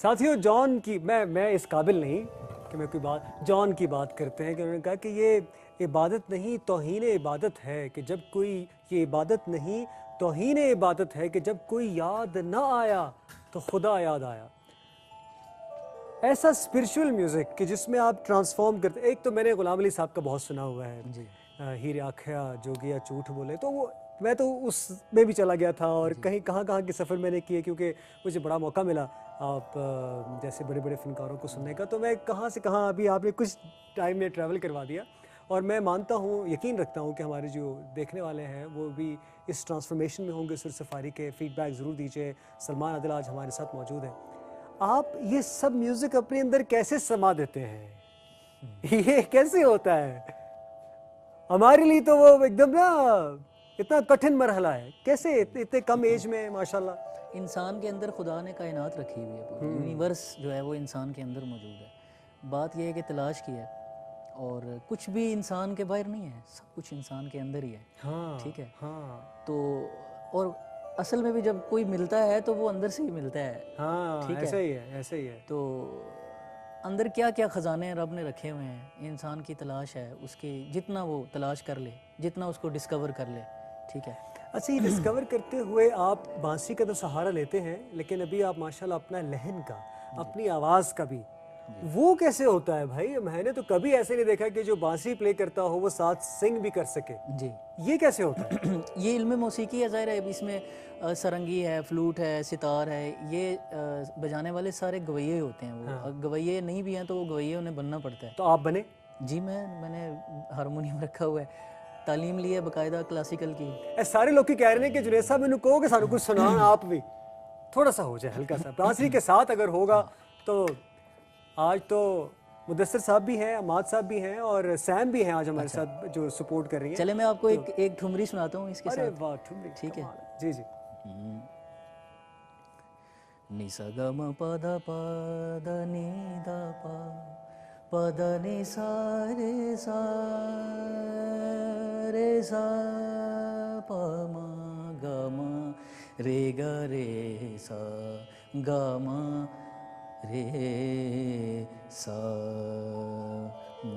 साथियों, जॉन की मैं इस काबिल नहीं कि मैं कोई बात, जॉन की बात करते हैं कि उन्होंने कहा कि ये इबादत नहीं तौहीन इबादत है, कि जब कोई, ये इबादत नहीं तौहीन इबादत है कि जब कोई याद ना आया तो खुदा याद आया। ऐसा स्पिरिचुअल म्यूज़िक कि जिसमें आप ट्रांसफॉर्म करते, एक तो मैंने गुलाम अली साहब का बहुत सुना हुआ है जी। हीरे आख्या जोगिया झूठ बोले, तो वो मैं तो उसमें भी चला गया था और कहीं कहाँ कहाँ के सफ़र मैंने किए, क्योंकि मुझे बड़ा मौका मिला आप जैसे बड़े बड़े फ़नकारों को सुनने का। तो मैं कहाँ से कहाँ, अभी आपने कुछ टाइम में ट्रैवल करवा दिया। और मैं मानता हूँ, यकीन रखता हूँ कि हमारे जो देखने वाले हैं वो भी इस ट्रांसफॉर्मेशन में होंगे सुर सफारी के। फीडबैक ज़रूर दीजिए। सलमान आदिल आज हमारे साथ मौजूद हैं। आप ये सब म्यूज़िक अपने अंदर कैसे समा देते हैं? ये कैसे होता है? हमारे लिए तो वो एकदम ना इतना कठिन मरहला है। कैसे इतने कम एज में माशाल्लाह? इंसान के अंदर खुदा ने कायनात रखी हुई है, पूरी यूनिवर्स जो है वो इंसान के अंदर मौजूद है। बात यह है कि तलाश की है, और कुछ भी इंसान के बाहर नहीं है, सब कुछ इंसान के अंदर ही है। हाँ, ठीक है। हाँ, तो और असल में भी जब कोई मिलता है तो वो अंदर से ही मिलता है। हाँ, ठीक ऐसे है। ही है, ऐसे ही है। तो अंदर क्या क्या ख़जाने रब ने रखे हुए हैं, इंसान की तलाश है उसकी, जितना वो तलाश कर ले, जितना उसको डिस्कवर कर ले। ठीक है। अच्छा, ये डिस्कवर करते हुए आप बांसी का तो सहारा लेते हैं, लेकिन अभी आप माशाल्लाह अपना लहन का, अपनी आवाज़ का भी, वो कैसे होता है भाई? मैंने तो कभी ऐसे नहीं देखा कि जो बांसी प्ले करता हो वो साथ सिंग भी कर सके। जी। ये कैसे होता है? ये इल्म मौसीकी है, ज़ाहिर है। इसमें सरंगी है, फ्लूट है, सितार है, ये बजाने वाले सारे गवैये होते हैं। वो गवैये नहीं भी हैं तो वो गवैये उन्हें बनना पड़ता है। तो आप बने? जी, मैंने हारमोनियम रखा हुआ है, तालीम ली है बाकायदा क्लासिकल की। सारे लोग कह रहे हैं कि जुनेद साहब, मैंने कहो कि सानू कुछ सुनाओ आप भी, थोड़ा सा हो जाए हल्का सा बांसुरी के साथ अगर होगा तो। आज तो मुदस्सिर साहब भी हैं, अमाद साहब भी हैं और सैम भी हैं आज हमारे साथ जो सपोर्ट कर रही हैं। चले मैं आपको एक ठुमरी सुनाता हूँ इसके अरे साथ। वाह, ठुमरी, ठीक है। कमाल जी जी। नि सा ग म प ध प द नि द प प द नि सा रे सा रे सा प म ग म रे ग रे सा ग म रे सा।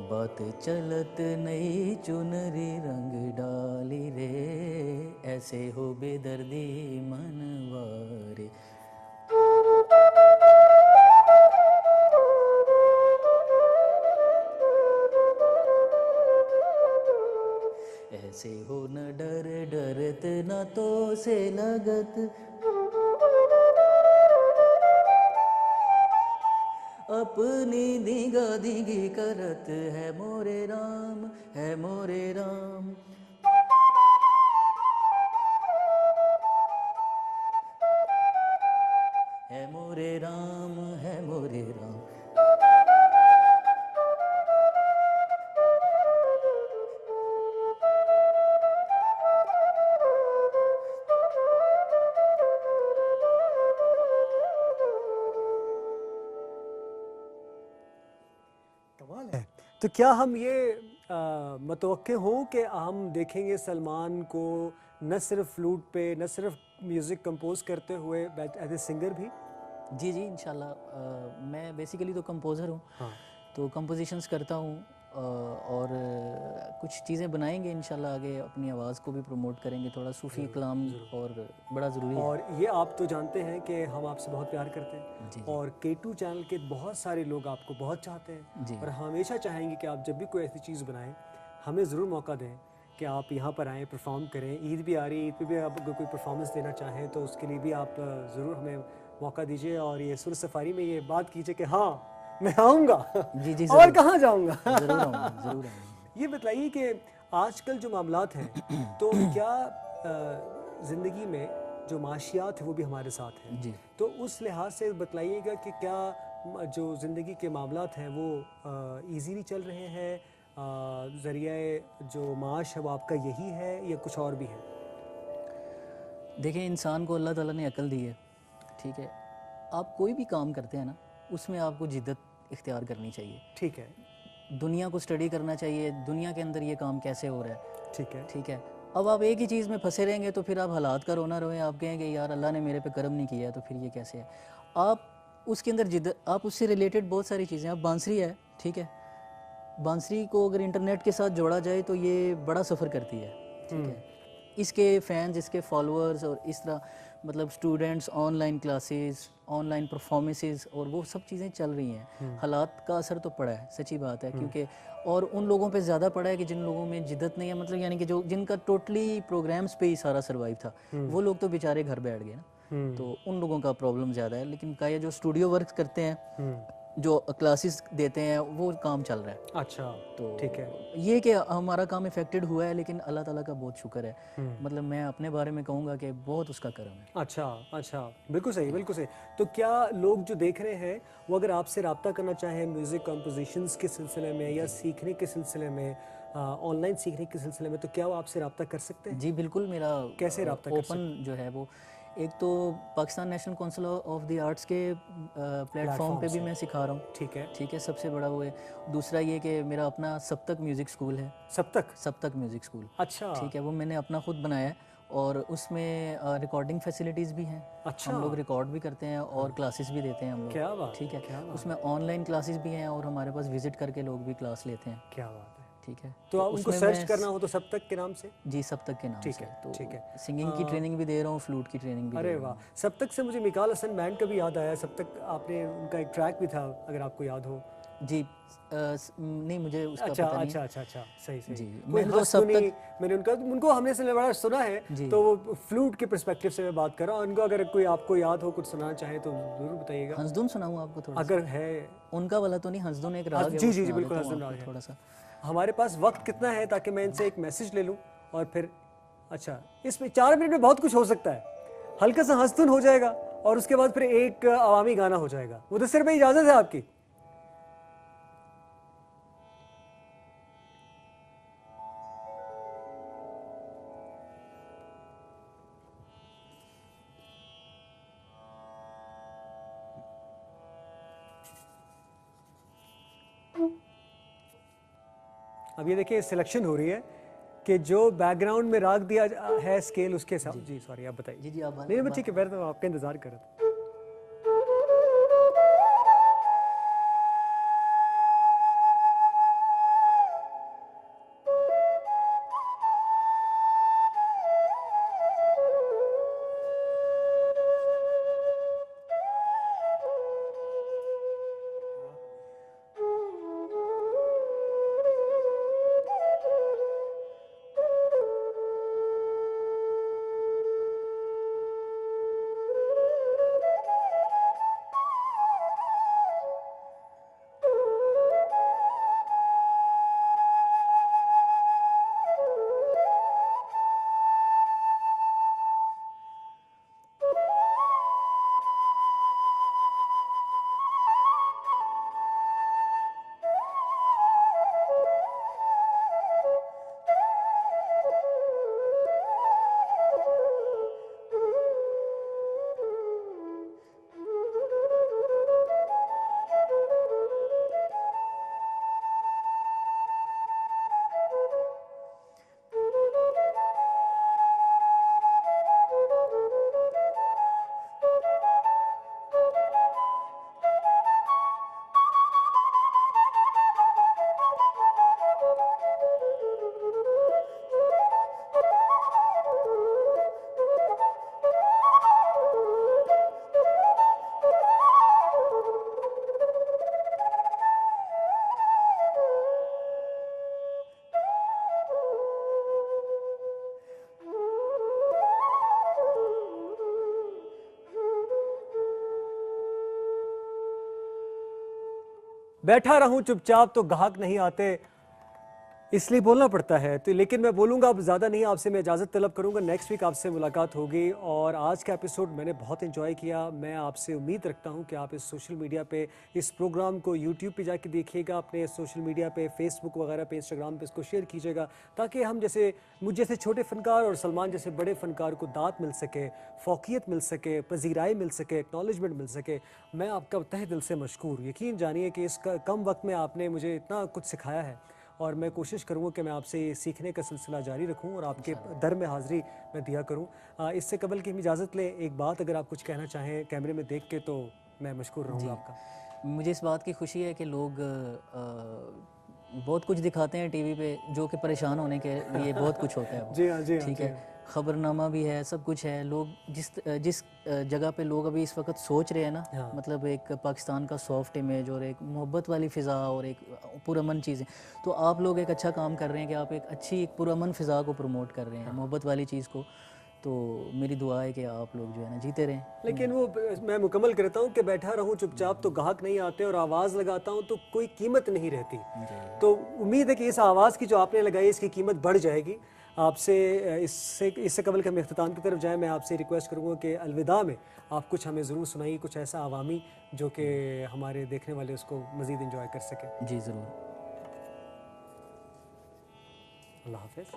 बात चलत नई चुनरी रंग डाली रे, ऐसे हो बेदर्दी मनवारे। ऐसे हो न डर डरत न तो से लगत, अपनी दिगा दिगी करत है मोरे राम, है मोरे राम। है मोरे राम, है मोरे राम। कमाल है। तो क्या हम ये मतवक्के हों कि हम देखेंगे सलमान को न सिर्फ फ्लूट पे, न सिर्फ म्यूज़िक कंपोज करते हुए एज ए सिंगर भी? जी जी, इंशाल्लाह। मैं बेसिकली तो कंपोज़र हूँ। हाँ। तो कंपोजिशंस करता हूँ, और कुछ चीज़ें बनाएंगे इंशाल्लाह। आगे अपनी आवाज़ को भी प्रमोट करेंगे, थोड़ा सूफ़ी कलाम, और बड़ा ज़रूरी है। और ये आप तो जानते हैं कि हम आपसे बहुत प्यार करते हैं जी। और K2 चैनल के बहुत सारे लोग आपको बहुत चाहते हैं जी। और हमेशा चाहेंगे कि आप जब भी कोई ऐसी चीज़ बनाएं हमें ज़रूर मौका दें कि आप यहाँ पर आएँ, परफॉर्म करें। ईद भी आ रही है, ईद पे भी आप अगर कोई परफॉर्मेंस देना चाहें तो उसके लिए भी आप ज़रूर हमें मौका दीजिए और ये सुर सफारी में ये बात कीजिए कि हाँ मैं आऊँगा जी जी, और कहाँ जाऊँगा। ज़रूर आऊँगा, ज़रूर आऊँगा। ये बताइए कि आजकल जो मामलात हैं तो क्या ज़िंदगी में जो माशियात है वो भी हमारे साथ हैं, जी। तो उस लिहाज से बताइएगा कि क्या जो ज़िंदगी के मामलात हैं वो ईज़ीली चल रहे हैं? ज़रिया जो माश है वो आपका यही है या कुछ और भी है? देखिए, इंसान को अल्लाह ताला ने अकल दी है। ठीक है। आप कोई भी काम करते हैं ना, उसमें आपको जिद्दत इख्तियार करनी चाहिए। ठीक है, दुनिया को स्टडी करना चाहिए, दुनिया के अंदर ये काम कैसे हो रहा है। ठीक है, ठीक है। अब आप एक ही चीज़ में फंसे रहेंगे तो फिर आप हालात का रोना रोएं, आप कहेंगे यार अल्लाह ने मेरे पे करम नहीं किया है तो फिर ये कैसे है। आप उसके अंदर जिद आप उससे रिलेटेड बहुत सारी चीज़ें, आप बांसुरी है, ठीक है, बांसुरी को अगर इंटरनेट के साथ जोड़ा जाए तो ये बड़ा सफ़र करती है, ठीक है। इसके फैंस, इसके फॉलोअर्स और इस तरह मतलब students, online classes, online performances और वो सब चीज़ें चल रही हैं। हालात का असर तो पड़ा है, सच्ची बात है, क्योंकि और उन लोगों पे ज़्यादा पड़ा है कि जिन लोगों में जिद्दत नहीं है, मतलब यानी कि जो जिनका टोटली प्रोग्राम्स पे ही सारा सर्वाइव था, वो लोग तो बेचारे घर बैठ गए ना, तो उन लोगों का प्रॉब्लम ज़्यादा है। लेकिन क्या ये जो स्टूडियो वर्क करते हैं, जो क्लासेस देते हैं, वो काम चल रहा है। अच्छा, तो ठीक है। ये कि हमारा काम इफेक्टेड हुआ है, लेकिन अल्लाह ताला का बहुत शुक्र है। मतलब मैं अपने बारे में कहूँगा कि बहुत उसका करम है। अच्छा अच्छा, बिल्कुल सही, बिल्कुल सही। तो क्या लोग जो देख रहे हैं वो अगर आपसे रब्ता करना चाहें म्यूज़िक कंपोजिशंस के सिलसिले में या सीखने के सिलसिले में, ऑनलाइन सीखने के सिलसिले में, तो क्या वो आपसे रब्ता कर सकते हैं? जी बिल्कुल, मेरा कैसे रब्ता कर ओपन जो है वो, एक तो Pakistan national council of the arts के प्लेटफॉर्म पे भी मैं सिखा रहा हूँ, ठीक है, ठीक है, सबसे बड़ा वो है। दूसरा ये कि मेरा अपना सप्तक म्यूज़िक स्कूल है, सप्तक म्यूज़िक स्कूल, अच्छा, ठीक है, वो मैंने अपना खुद बनाया है और उसमें रिकॉर्डिंग फैसिलिटीज़ भी हैं। अच्छा, हम लोग रिकॉर्ड भी करते हैं और क्लासेस भी देते हैं हम लोग, क्या बात, ठीक है। क्या बात, उसमें ऑनलाइन क्लासेस भी हैं और हमारे पास विजिट करके लोग भी क्लास लेते हैं, क्या बात है। ठीक है। तो आप उनको उसमें सर्च मैं करना हो तो सब तक के नाम से? जी सप्तक के नाम ठीक से। है, तो ठीक है। सिंगिंग की ट्रेनिंग भी दे रहा हूँ, फ्लूट की ट्रेनिंग भी दे अरे रहा वाह, हूँ। सब तक से मुझे मिकाल हसन बैंड का भी याद आया। सब तक आपने उनका एक ट्रैक भी था, अगर आपको याद हो। जी नहीं, मुझे उसका अच्छा पता नहीं अच्छा है। अच्छा अच्छा, सही सही। जी, कोई मैंने तो हंस सब सुनी, तक मैंने उनको हमने से बड़ा सुना है, जी। तो वो फ्लूट के पर्सपेक्टिव से मैं बात कर रहा हूँ। उनको अगर कोई आपको याद हो, कुछ सुनाना चाहे तो ज़रूर बताइएगा, हंसदुन सुनाऊँ आपको थोड़ा सा? अगर है। उनका वाला तो नहीं, हंसदुन एक राग है, जी वो जी जी, सुना बिल्कुल देता हूँ हसन राग आपको है। थोड़ा सा। हमारे पास वक्त कितना है ताकि मैं इनसे एक मैसेज ले लूँ और फिर, अच्छा, इसमें 4 मिनट में बहुत कुछ हो सकता है। हल्का सा हंसतुन हो जाएगा और उसके बाद फिर एक अवामी गाना हो जाएगा। मुदस्सिर भाई, इजाज़त है आपकी? अब ये देखिए सिलेक्शन हो रही है कि जो बैकग्राउंड में राग दिया है स्केल उसके साथ। जी सॉरी, आप बताइए। जी जी, आप नहीं ठीक है, मैं तो आपका इंतजार कर रहा था। बैठा रहूं चुपचाप तो गाहक नहीं आते, इसलिए बोलना पड़ता है। तो लेकिन मैं बोलूँगा अब ज़्यादा नहीं, आपसे मैं इजाज़त तलब करूँगा। नेक्स्ट वीक आपसे मुलाकात होगी। और आज का एपिसोड मैंने बहुत एंजॉय किया। मैं आपसे उम्मीद रखता हूँ कि आप इस सोशल मीडिया पे इस प्रोग्राम को यूट्यूब पे जाके देखिएगा, अपने सोशल मीडिया पे, फेसबुक वगैरह पे, इंस्टाग्राम पे इसको शेयर कीजिएगा, ताकि हम जैसे मुझ जैसे छोटे फ़नकार और सलमान जैसे बड़े फ़नकार को दात मिल सके, फ़ौक़ियत मिल सके, पजीराई मिल सके, एक्नॉलेजमेंट मिल सके। मैं आपका तहे दिल से मशकूर। यकीन जानिए कि इस कम वक्त में आपने मुझे इतना कुछ सिखाया है और मैं कोशिश करूँगा कि मैं आपसे ये सीखने का सिलसिला जारी रखूँ और आपके दर में हाज़िरी मैं दिया करूँ। इससे कबल कि हम इजाज़त लें, एक बात अगर आप कुछ कहना चाहें कैमरे में देख के तो मैं मशकूर रहूँगा आपका। मुझे इस बात की खुशी है कि लोग बहुत कुछ दिखाते हैं टीवी पे, जो कि परेशान होने के लिए बहुत कुछ होता है वो। जी हाँ, जी हाँ, ठीक जी है, खबरनामा भी है, सब कुछ है। लोग जिस जगह पे लोग अभी इस वक्त सोच रहे हैं ना, हाँ। मतलब एक पाकिस्तान का सॉफ्ट इमेज और एक मोहब्बत वाली फ़िज़ा और एक पुरअमन चीज़ें, तो आप लोग एक अच्छा काम कर रहे हैं कि आप एक अच्छी एक पुरअमन फ़िज़ा को प्रमोट कर रहे हैं, मोहब्बत वाली चीज़ को। तो मेरी दुआ है कि आप लोग जो है ना जीते रहें। लेकिन वो मैं मुकम्मल करता हूँ कि बैठा रहूँ चुपचाप तो गाहक नहीं आते, और आवाज़ लगाता हूँ तो कोई कीमत नहीं रहती। तो उम्मीद है कि इस आवाज़ की जो आपने लगाई इसकी कीमत बढ़ जाएगी। आपसे इससे कबल कि हम इख्तिताम की तरफ जाएं, मैं आपसे रिक्वेस्ट करूँगा कि अलविदा में आप कुछ हमें ज़रूर सुनाइए, कुछ ऐसा अवामी जो कि हमारे देखने वाले उसको मज़ीद इंजॉय कर सकें। जी ज़रूर। अल्लाह हाफ़िज़।